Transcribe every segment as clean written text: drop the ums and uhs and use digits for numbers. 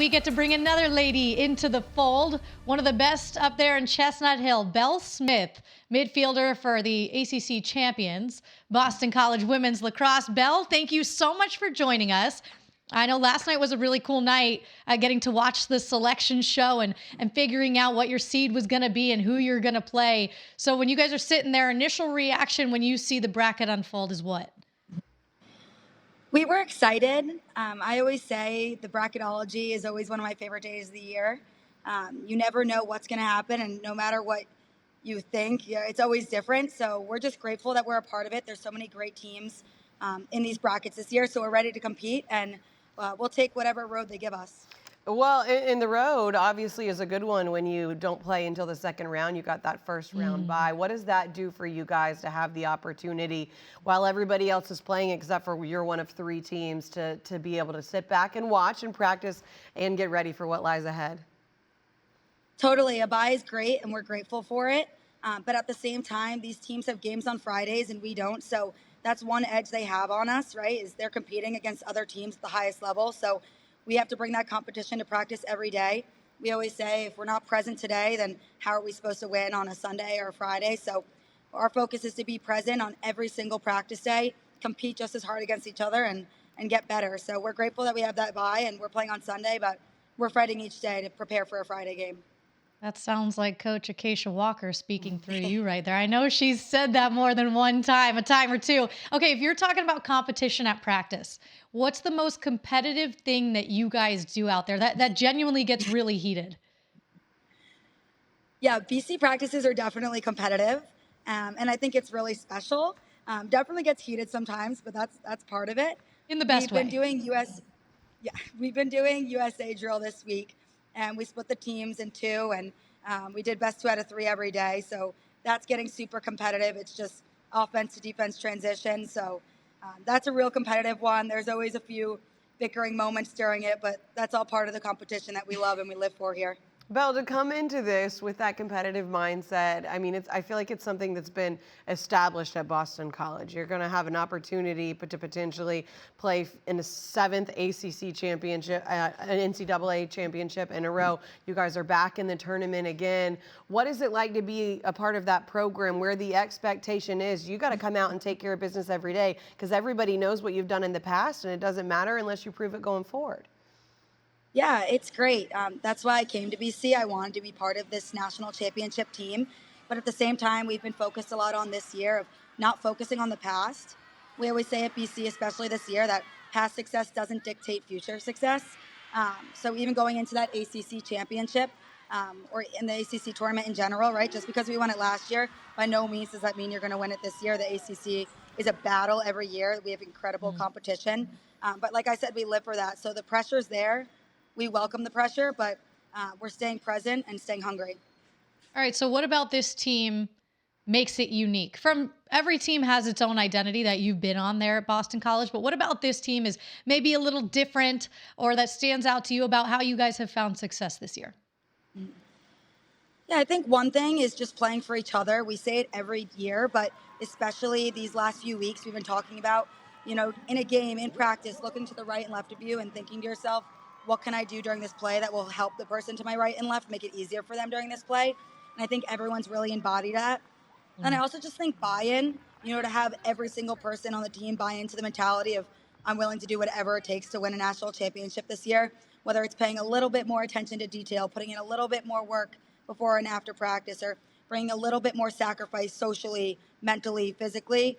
we get to bring another lady into the fold. One of the best up there in Chestnut Hill, Belle Smith, midfielder for the ACC champions, Boston College women's lacrosse. Belle, thank you so much for joining us. I know last night was a really cool night, getting to watch the selection show and figuring out what your seed was going to be and who you're going to play. So when you guys are sitting there, initial reaction when you see the bracket unfold is what? We were excited. I always say the bracketology is always one of my favorite days of the year. You never know what's going to happen, and no matter what you think, yeah, it's always different. So we're just grateful that we're a part of it. There's so many great teams in these brackets this year, so we're ready to compete, and we'll take whatever road they give us. Well, in the road, obviously, is a good one when you don't play until the second round. You got that first round bye. What does that do for you guys to have the opportunity, while everybody else is playing, except for you're one of 3 teams, to be able to sit back and watch and practice and get ready for what lies ahead? Totally. A bye is great, and we're grateful for it. But at the same time, these teams have games on Fridays, and we don't. So that's one edge they have on us, right? Is they're competing against other teams at the highest level. So we have to bring that competition to practice every day. We always say if we're not present today, then how are we supposed to win on a Sunday or a Friday? So our focus is to be present on every single practice day, compete just as hard against each other, and get better. So we're grateful that we have that bye, and we're playing on Sunday, but we're fighting each day to prepare for a Friday game. That sounds like Coach Acacia Walker speaking through you right there. I know she's said that more than one time, a time or two. Okay, if you're talking about competition at practice, what's the most competitive thing that you guys do out there that genuinely gets really heated? Yeah, BC practices are definitely competitive, and I think it's really special. Definitely gets heated sometimes, but that's part of it. In the best We've been way. doing yeah, we've been doing USA drill this week, and we split the teams in 2, and we did best 2 out of 3 every day. So that's getting super competitive. It's just offense to defense transition. So that's a real competitive one. There's always a few bickering moments during it, but that's all part of the competition that we love and we live for here. Belle, to come into this with that competitive mindset, I mean, I feel like it's something that's been established at Boston College. You're going to have an opportunity to potentially play in a 7th ACC championship, an NCAA championship in a row. You guys are back in the tournament again. What is it like to be a part of that program where the expectation is you got to come out and take care of business every day, because everybody knows what you've done in the past, and it doesn't matter unless you prove it going forward? Yeah, it's great. That's why I came to BC. I wanted to be part of this national championship team. But at the same time, we've been focused a lot on this year of not focusing on the past. We always say at BC, especially this year, that past success doesn't dictate future success. So even going into that ACC championship or in the ACC tournament in general, right? Just because we won it last year, by no means does that mean you're going to win it this year. The ACC is a battle every year. We have incredible competition. But like I said, we live for that. So the pressure's there. We welcome the pressure, but we're staying present and staying hungry. All right, so what about this team makes it unique? From every team has its own identity that you've been on there at Boston College, but what about this team is maybe a little different or that stands out to you about how you guys have found success this year? Yeah, I think one thing is just playing for each other. We say it every year, but especially these last few weeks, we've been talking about, in a game, in practice, looking to the right and left of you and thinking to yourself, what can I do during this play that will help the person to my right and left, make it easier for them during this play? And I think everyone's really embodied that. And I also just think buy-in, to have every single person on the team buy into the mentality of I'm willing to do whatever it takes to win a national championship this year, whether it's paying a little bit more attention to detail, putting in a little bit more work before and after practice, or bringing a little bit more sacrifice socially, mentally, physically,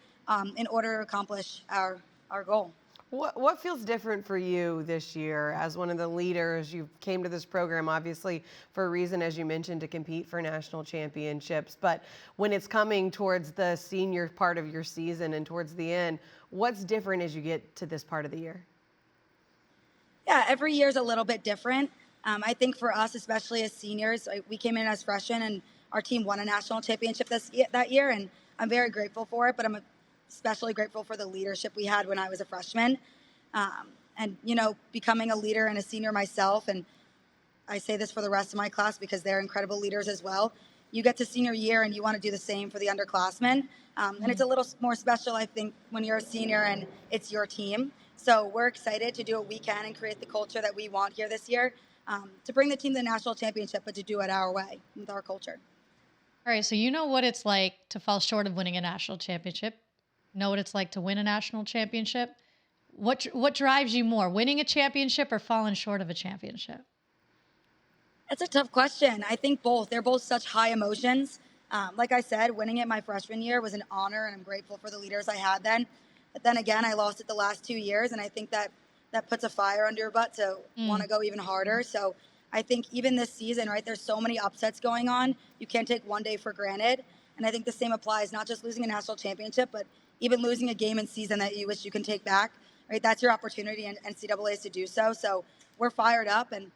in order to accomplish our goal. What feels different for you this year as one of the leaders? You came to this program, obviously, for a reason, as you mentioned, to compete for national championships. But when it's coming towards the senior part of your season and towards the end, what's different as you get to this part of the year? Yeah, every year is a little bit different. I think for us, especially as seniors, we came in as freshmen, and our team won a national championship that year, and I'm very grateful for it. But I'm especially grateful for the leadership we had when I was a freshman, and becoming a leader and a senior myself. And I say this for the rest of my class because they're incredible leaders as well. You get to senior year and you want to do the same for the underclassmen, and it's a little more special, I think, when you're a senior and it's your team. So we're excited to do what we can and create the culture that we want here this year. to bring the team to the national championship, but to do it our way with our culture. All right, so you know what it's like to fall short of winning a national championship. Know what it's like to win a national championship. What drives you more, winning a championship or falling short of a championship? That's a tough question. I think both. They're both such high emotions. Like I said, winning it my freshman year was an honor, and I'm grateful for the leaders I had then. But then again, I lost it the last 2 years, and I think that puts a fire under your butt to want to go even harder. So I think even this season, right, there's so many upsets going on. You can't take one day for granted. And I think the same applies, not just losing a national championship, but even losing a game in season that you wish you can take back, right? That's your opportunity in NCAAs to do so. So we're fired up, and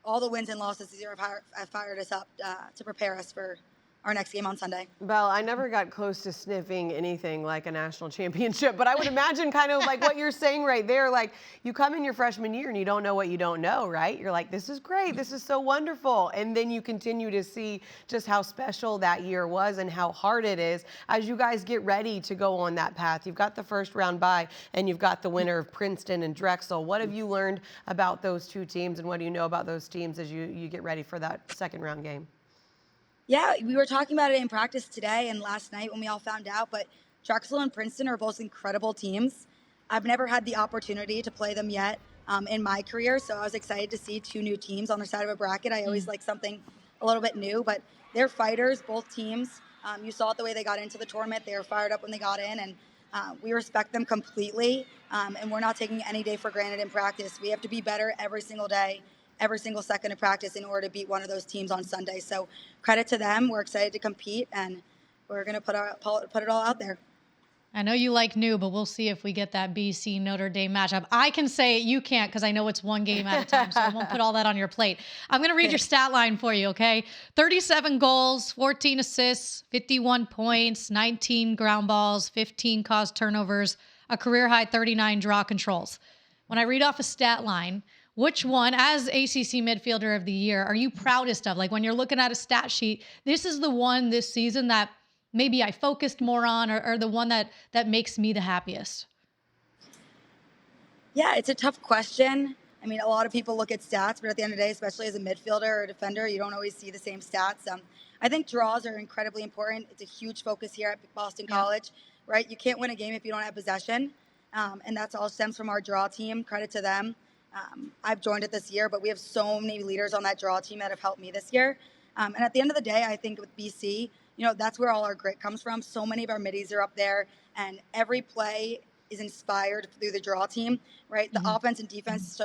all the wins and losses this year have fired us up to prepare us for our next game on Sunday. Belle, I never got close to sniffing anything like a national championship, but I would imagine kind of like what you're saying right there. Like you come in your freshman year and you don't know what you don't know, right? You're like, this is great. This is so wonderful. And then you continue to see just how special that year was and how hard it is as you guys get ready to go on that path. You've got the first round bye and you've got the winner of Princeton and Drexel. What have you learned about those two teams and what do you know about those teams as you get ready for that second round game? Yeah, we were talking about it in practice today and last night when we all found out, but Drexel and Princeton are both incredible teams. I've never had the opportunity to play them yet in my career, so I was excited to see two new teams on the side of a bracket. I always like something a little bit new, but they're fighters, both teams. You saw it the way they got into the tournament. They were fired up when they got in, and we respect them completely, and we're not taking any day for granted in practice. We have to be better every single day, every single second of practice in order to beat one of those teams on Sunday. So credit to them. We're excited to compete, and we're going to put it all out there. I know you like new, but we'll see if we get that BC Notre Dame matchup. I can say it, you can't, because I know it's one game at a time, so I won't put all that on your plate. I'm going to read your stat line for you, okay? 37 goals, 14 assists, 51 points, 19 ground balls, 15 caused turnovers, a career high 39 draw controls. When I read off a stat line, which one, as ACC Midfielder of the Year, are you proudest of? Like when you're looking at a stat sheet, this is the one this season that maybe I focused more on, or the one that makes me the happiest? Yeah, it's a tough question. I mean, a lot of people look at stats, but at the end of the day, especially as a midfielder or a defender, you don't always see the same stats. I think draws are incredibly important. It's a huge focus here at Boston College, right? You can't win a game if you don't have possession, and that's all stems from our draw team. Credit to them. I've joined it this year, but we have so many leaders on that draw team that have helped me this year. And at the end of the day, I think with BC, that's where all our grit comes from. So many of our middies are up there, and every play is inspired through the draw team, right? The offense and defense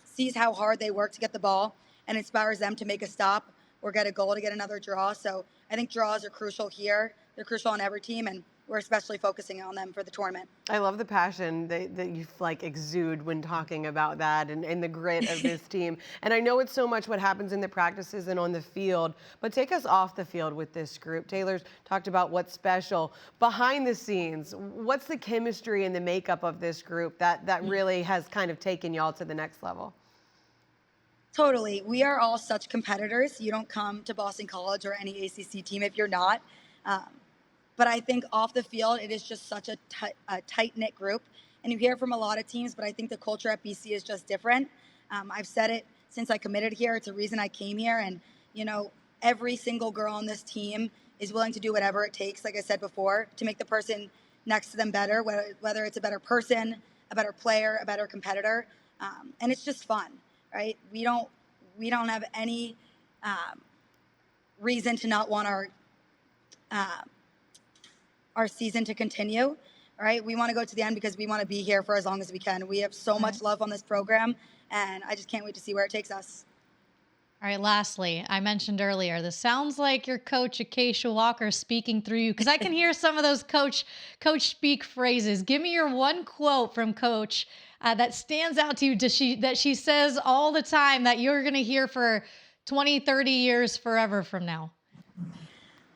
sees how hard they work to get the ball and inspires them to make a stop or get a goal to get another draw. So I think draws are crucial here. They're crucial on every team, and we're especially focusing on them for the tournament. I love the passion that you like exude when talking about that and the grit of this team. And I know it's so much what happens in the practices and on the field, but take us off the field with this group. Taylor's talked about what's special. Behind the scenes, what's the chemistry and the makeup of this group that really has kind of taken y'all to the next level? Totally. We are all such competitors. You don't come to Boston College or any ACC team if you're not. But I think off the field, it is just such a tight-knit group. And you hear it from a lot of teams, but I think the culture at BC is just different. I've said it since I committed here. It's a reason I came here. And, every single girl on this team is willing to do whatever it takes, like I said before, to make the person next to them better, whether it's a better person, a better player, a better competitor. And it's just fun, right? We don't have any reason to not want our season to continue, right? We want to go to the end because we want to be here for as long as we can. We have so much love on this program, and I just can't wait to see where it takes us. All right, lastly, I mentioned earlier, this sounds like your coach, Acacia Walker, speaking through you, because I can hear some of those coach speak phrases. Give me your one quote from Coach that stands out to you that she says all the time that you're going to hear for 20, 30 years forever from now.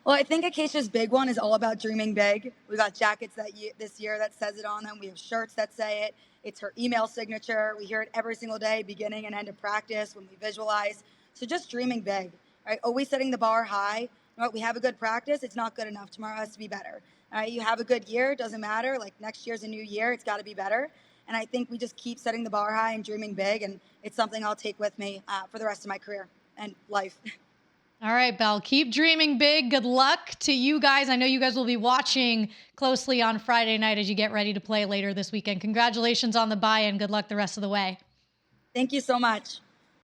Well, I think Acacia's big one is all about dreaming big. We got jackets this year that says it on them. We have shirts that say it. It's her email signature. We hear it every single day, beginning and end of practice when we visualize. So just dreaming big, right? Always setting the bar high. We have a good practice. It's not good enough. Tomorrow has to be better. You have a good year. It doesn't matter. Like next year's a new year. It's got to be better. And I think we just keep setting the bar high and dreaming big. And it's something I'll take with me for the rest of my career and life. All right, Belle, keep dreaming big. Good luck to you guys. I know you guys will be watching closely on Friday night as you get ready to play later this weekend. Congratulations on the bye and good luck the rest of the way. Thank you so much.